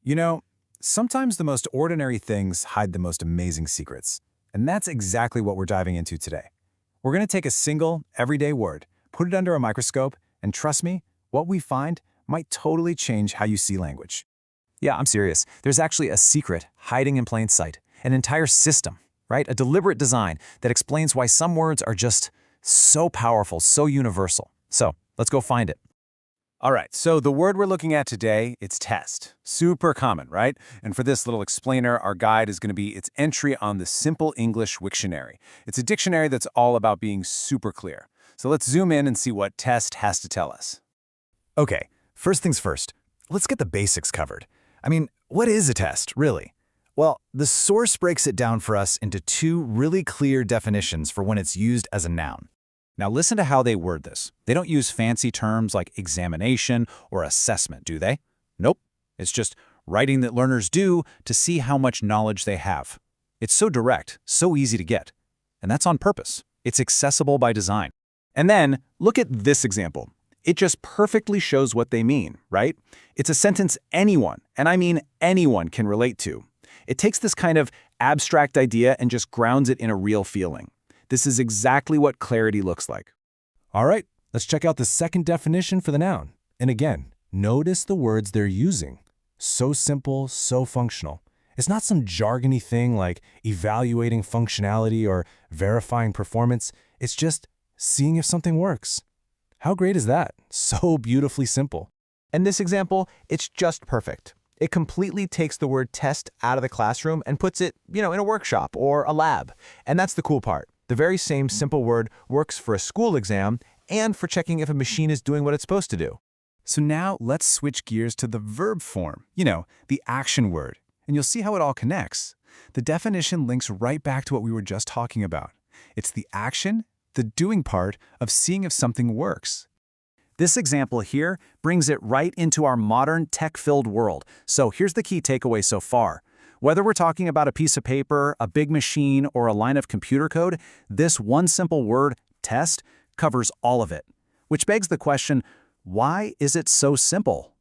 You know, sometimes the most ordinary things hide the most amazing secrets. And that's exactly what we're diving into today. We're going to take a single, everyday word, put it under a microscope, and trust me, what we find might totally change how you see language. Yeah, I'm serious. There's actually a secret hiding in plain sight, an entire system, right? A deliberate design that explains why some words are just so powerful, so universal. So let's go find it. All right, so the word we're looking at today, it's test. Super common, right? And for this little explainer, our guide is going to be its entry on the Simple English Wiktionary. It's a dictionary that's all about being super clear. So let's zoom in and see what test has to tell us. Okay, first things first, let's get the basics covered. I mean, what is a test, really? Well, the source breaks it down for us into two really clear definitions for when it's used as a noun. Now listen to how they word this. They don't use fancy terms like examination or assessment, do they? Nope. It's just writing that learners do to see how much knowledge they have. It's so direct, so easy to get. And that's on purpose. It's accessible by design. And then look at this example. It just perfectly shows what they mean, right? It's a sentence anyone, and I mean anyone, can relate to. It takes this kind of abstract idea and just grounds it in a real feeling. This is exactly what clarity looks like. All right, let's check out the second definition for the noun. And again, notice the words they're using. So simple, so functional. It's not some jargony thing like evaluating functionality or verifying performance. It's just seeing if something works. How great is that? So beautifully simple. In this example, it's just perfect. It completely takes the word test out of the classroom and puts it, in a workshop or a lab. And that's the cool part. The very same simple word works for a school exam and for checking if a machine is doing what it's supposed to do. So now let's switch gears to the verb form, the action word, and you'll see how it all connects. The definition links right back to what we were just talking about. It's the action, the doing part of seeing if something works. This example here brings it right into our modern tech-filled world. So here's the key takeaway so far. Whether we're talking about a piece of paper, a big machine, or a line of computer code, this one simple word, test, covers all of it. Which begs the question, why is it so simple?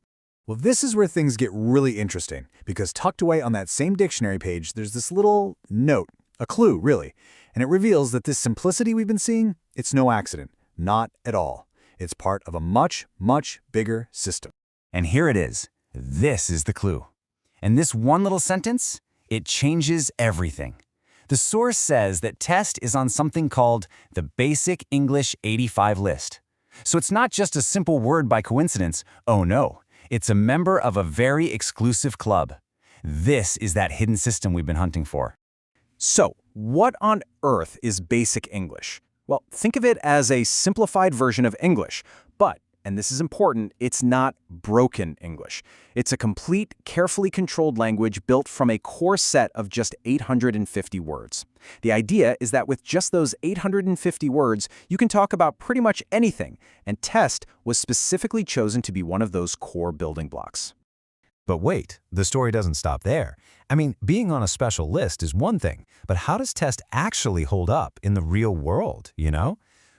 Well, this is where things get really interesting, because tucked away on that same dictionary page, there's this little note, a clue, really. And it reveals that this simplicity we've been seeing, it's no accident, not at all. It's part of a much, much bigger system. And here it is. This is the clue. And this one little sentence, it changes everything. The source says that test is on something called the Basic English 85 list. So it's not just a simple word by coincidence. Oh no, it's a member of a very exclusive club. This is that hidden system we've been hunting for. So, what on earth is Basic English? Well, think of it as a simplified version of English, but, and this is important, it's not broken English. It's a complete, carefully controlled language built from a core set of just 850 words. The idea is that with just those 850 words, you can talk about pretty much anything, and test was specifically chosen to be one of those core building blocks. But wait, the story doesn't stop there. I mean, being on a special list is one thing, but how does test actually hold up in the real world,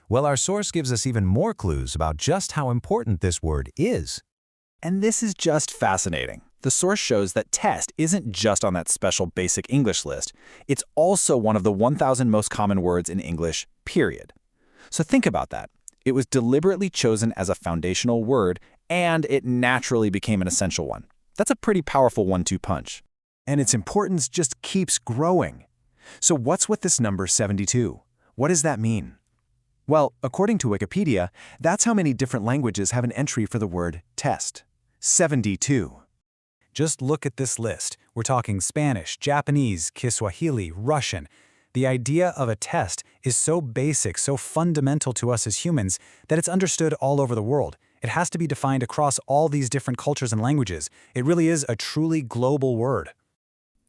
Well, our source gives us even more clues about just how important this word is. And this is just fascinating. The source shows that test isn't just on that special Basic English list. It's also one of the 1,000 most common words in English, period. So think about that. It was deliberately chosen as a foundational word, and it naturally became an essential one. That's a pretty powerful 1-2 punch. And its importance just keeps growing. So what's with this number 72? What does that mean? Well, according to Wikipedia, that's how many different languages have an entry for the word test. 72. Just look at this list. We're talking Spanish, Japanese, Kiswahili, Russian. The idea of a test is so basic, so fundamental to us as humans, that it's understood all over the world. It has to be defined across all these different cultures and languages. It really is a truly global word.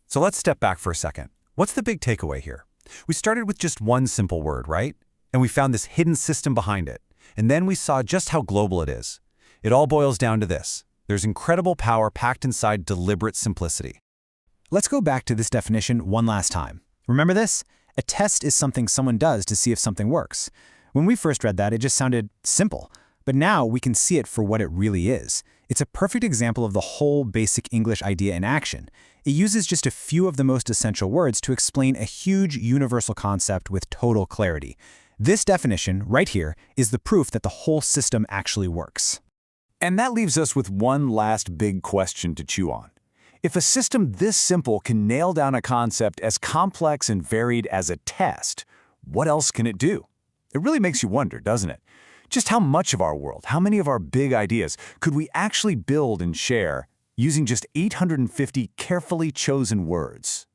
So let's step back for a second. What's the big takeaway here? We started with just one simple word, right? And we found this hidden system behind it. And then we saw just how global it is. It all boils down to this. There's incredible power packed inside deliberate simplicity. Let's go back to this definition one last time. Remember this? A test is something someone does to see if something works. When we first read that, it just sounded simple. But now we can see it for what it really is. It's a perfect example of the whole basic English idea in action. It uses just a few of the most essential words to explain a huge universal concept with total clarity. This definition, right here, is the proof that the whole system actually works. And that leaves us with one last big question to chew on. If a system this simple can nail down a concept as complex and varied as a test, what else can it do? It really makes you wonder, doesn't it? Just how much of our world, how many of our big ideas could we actually build and share using just 850 carefully chosen words?